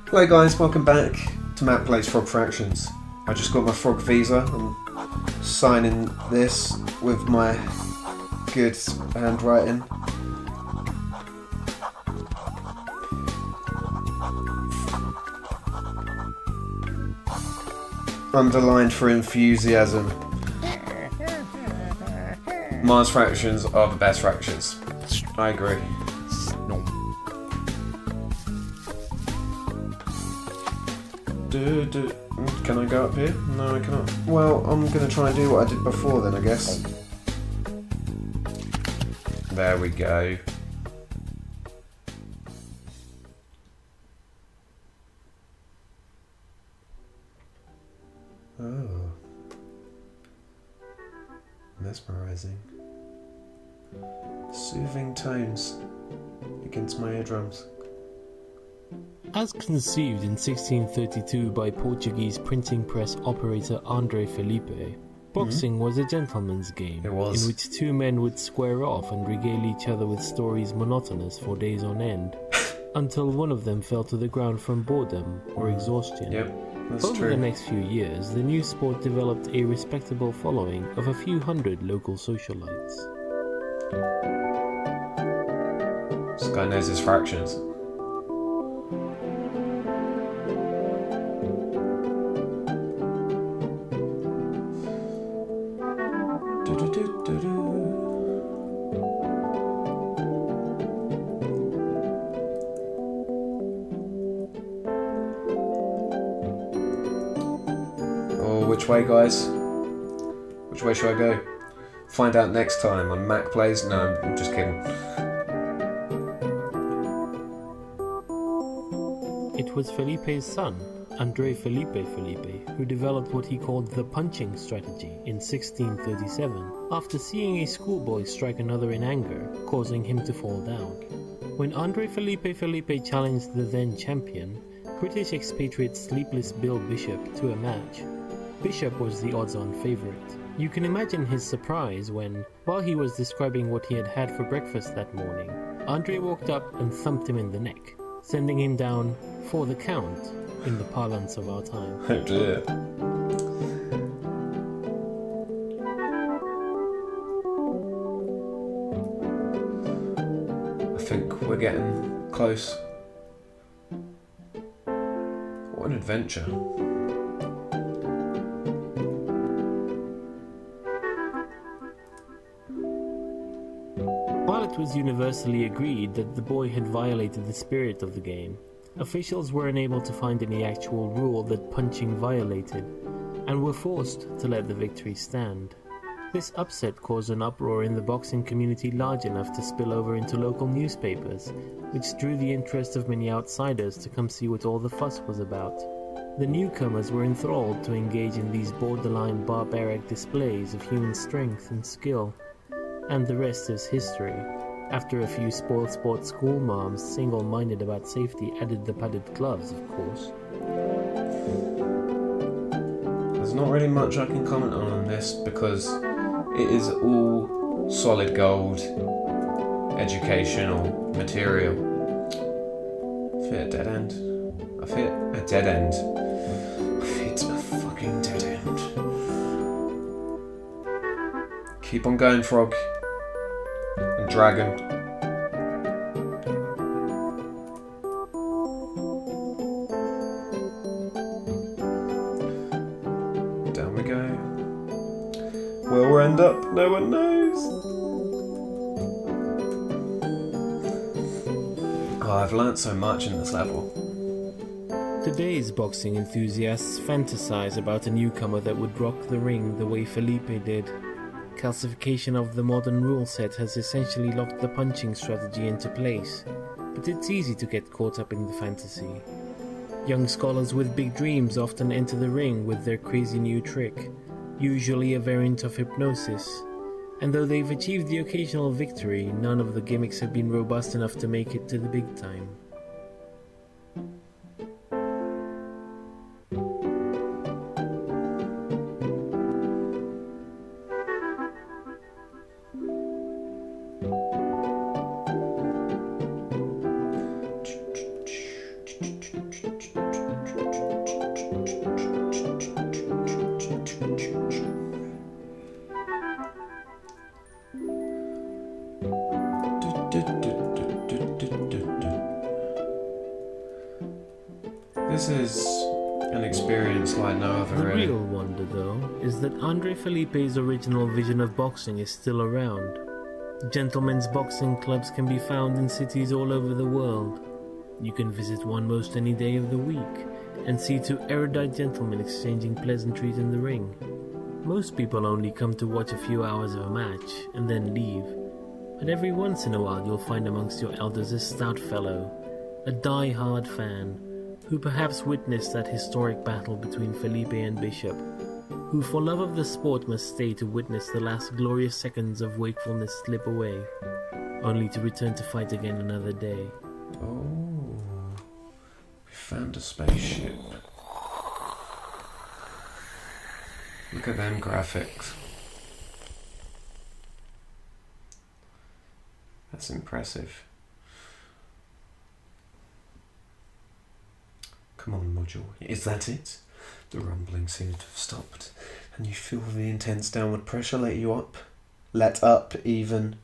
Hello guys, welcome back to Matt Plays Frog Fractions. I just got my frog visa. I'm signing this with my good handwriting. Underlined for enthusiasm. Mars fractions are the best fractions. I agree. Can I go up here? No, I cannot. Well, I'm going to try and do what I did before then, I guess. There we go. Oh. Mesmerizing. Soothing tones against my eardrums. As conceived in 1632 by Portuguese printing press operator André Felipe, boxing was a gentleman's game in which two men would square off and regale each other with stories monotonous for days on end, until one of them fell to the ground from boredom or exhaustion. Yep, that's Over true. the next few years, the new sport developed a respectable following of a few hundred local socialites. This guy knows his fractions. Which way, guys? Which way should I go? Find out next time on Mac Plays. No, I'm just kidding. It was Felipe's son, André Felipe, who developed what he called the punching strategy in 1637, after seeing a schoolboy strike another in anger, causing him to fall down. When André Felipe challenged the then champion, British expatriate Sleepless Bill Bishop, to a match, Bishop was the odds-on favourite. You can imagine his surprise when, while he was describing what he had had for breakfast that morning, Andre walked up and thumped him in the neck, sending him down for the count in the parlance of our time. Oh dear. I think we're getting close. What an adventure. While it was universally agreed that the boy had violated the spirit of the game, officials were unable to find any actual rule that punching violated, and were forced to let the victory stand. This upset caused an uproar in the boxing community large enough to spill over into local newspapers, which drew the interest of many outsiders to come see what all the fuss was about. The newcomers were enthralled to engage in these borderline barbaric displays of human strength and skill, and the rest is history. After a few spoiled sport school moms, single-minded about safety, added the padded gloves, of course. There's not really much I can comment on this because it is all solid gold educational material. I've hit a dead end. I've hit a dead end. I've hit a fucking dead end. Keep on going, frog. And dragon. Down we go. Where we'll end up, no one knows. Oh, I've learnt so much in this level. Today's boxing enthusiasts fantasize about a newcomer that would rock the ring the way Felipe did. Calcification of the modern rule set has essentially locked the punching strategy into place, but it's easy to get caught up in the fantasy. Young scholars with big dreams often enter the ring with their crazy new trick, usually a variant of hypnosis, and though they've achieved the occasional victory, none of the gimmicks have been robust enough to make it to the big time. This is an experience like no other, The really. real wonder, though, is that Andre Felipe's original vision of boxing is still around. Gentlemen's boxing clubs can be found in cities all over the world. You can visit one most any day of the week and see two erudite gentlemen exchanging pleasantries in the ring. Most people only come to watch a few hours of a match and then leave, but every once in a while you'll find amongst your elders a stout fellow, a die-hard fan, who perhaps witnessed that historic battle between Felipe and Bishop, who for love of the sport must stay to witness the last glorious seconds of wakefulness slip away, only to return to fight again another day. Oh, we found a spaceship. Look at them graphics. That's impressive. Come on, module. Is that it? The rumbling seems to have stopped, and you feel the intense downward pressure let up even.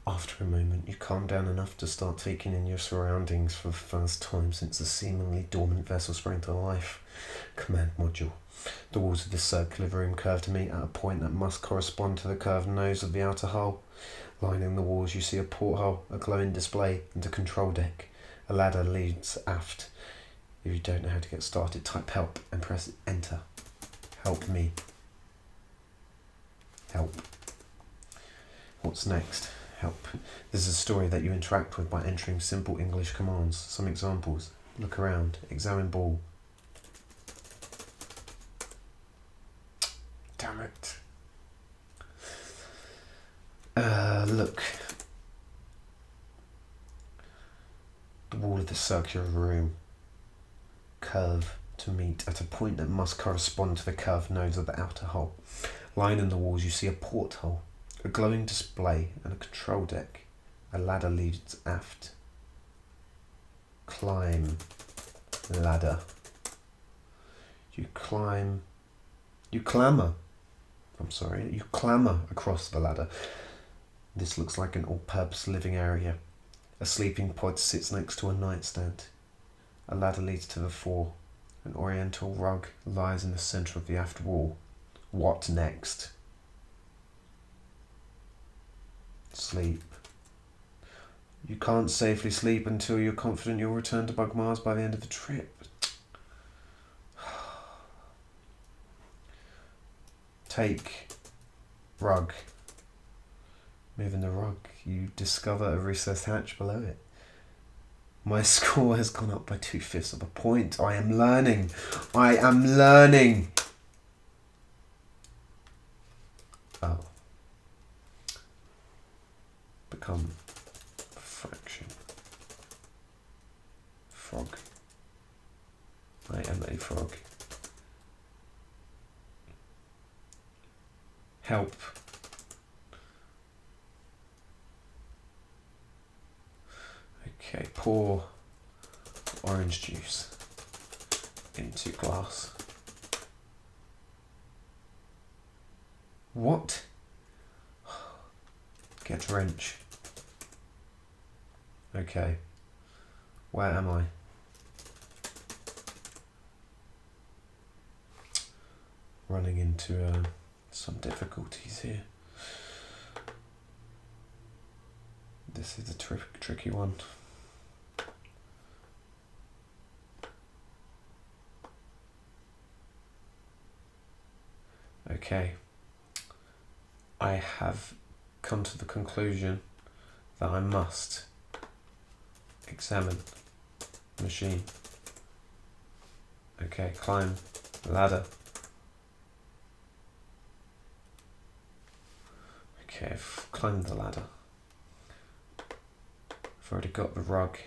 After a moment, you calm down enough to start taking in your surroundings for the first time since the seemingly dormant vessel sprang to life. Command module. The walls of this circular room curve to meet at a point that must correspond to the curved nose of the outer hull. Lining the walls, you see a porthole, a glowing display, and a control deck. A ladder leads aft. If you don't know how to get started, type help and press enter. Help me. Help. What's next? Help. This is a story that you interact with by entering simple English commands. Some examples. Look around. Examine ball. Damn it. Look. The wall of the circular room. Curve to meet at a point that must correspond to the curved nose of the outer hull. Lining the walls, you see a porthole, a glowing display, and a control deck. A ladder leads aft. Climb ladder. You clamber across the ladder. This looks like an all-purpose living area. A sleeping pod sits next to a nightstand. A ladder leads to the fore. An oriental rug lies in the centre of the aft wall. What next? Sleep. You can't safely sleep until you're confident you'll return to Bug Mars by the end of the trip. Take rug. Moving the rug, you discover a recessed hatch below it. My score has gone up by 2/5 of a point. I am learning. Oh. Become fraction. Frog. I am a frog. Help. Okay, pour orange juice into glass. What? Get wrench. Okay. Where am I? Running into some difficulties here. This is a tricky one. Okay, I have come to the conclusion that I must examine the machine. Okay, climb the ladder. Okay, I've climbed the ladder. I've already got the rug.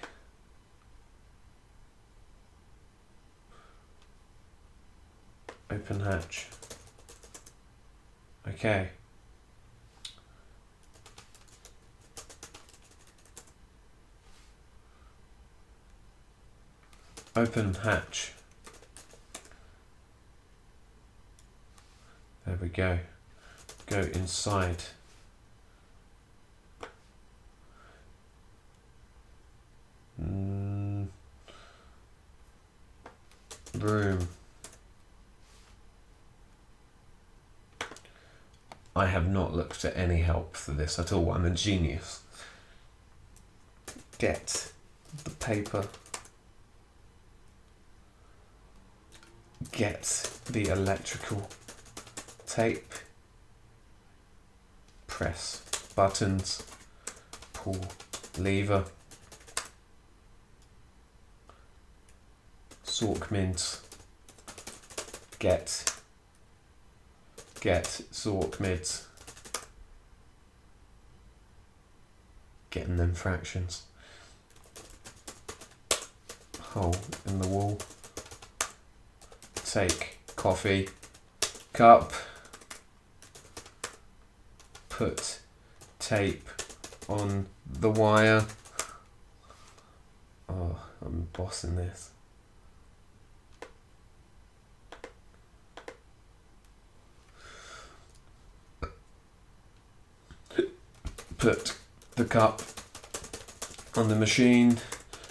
Open hatch. Okay. Open hatch. There we go. Go inside. broom. I have not looked at any help for this at all. I'm a genius. Get the paper. Get the electrical tape. Press buttons. Pull lever. Sork mints. Get Sork mids. Getting them fractions. Hole in the wall. Take coffee cup. Put tape on the wire. Oh, I'm bossing this. Put the cup on the machine,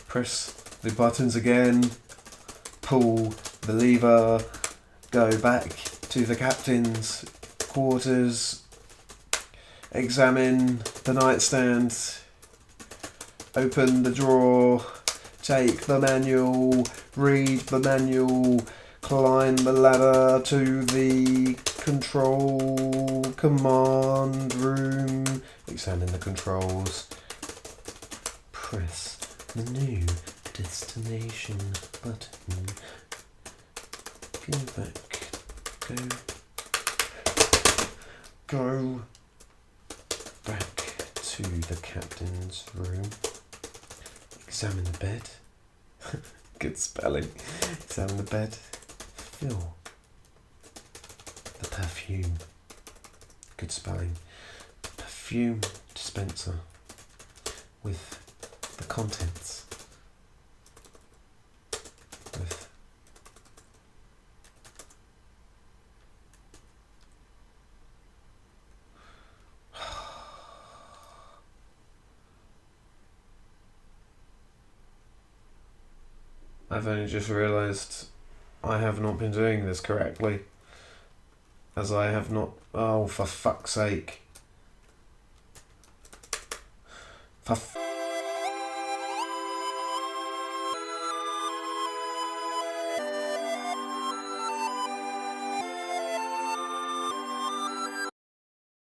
press the buttons again, pull the lever, go back to the captain's quarters, examine the nightstand, open the drawer, take the manual, read the manual, climb the ladder to the control command room, examine the controls, press the new destination button, go back to the captain's room, examine the bed, good spelling, examine the bed, fill the perfume, good spelling, perfume dispenser with the contents, with I've only just realised I have not been doing this correctly. As I have not... Oh, for fuck's sake. For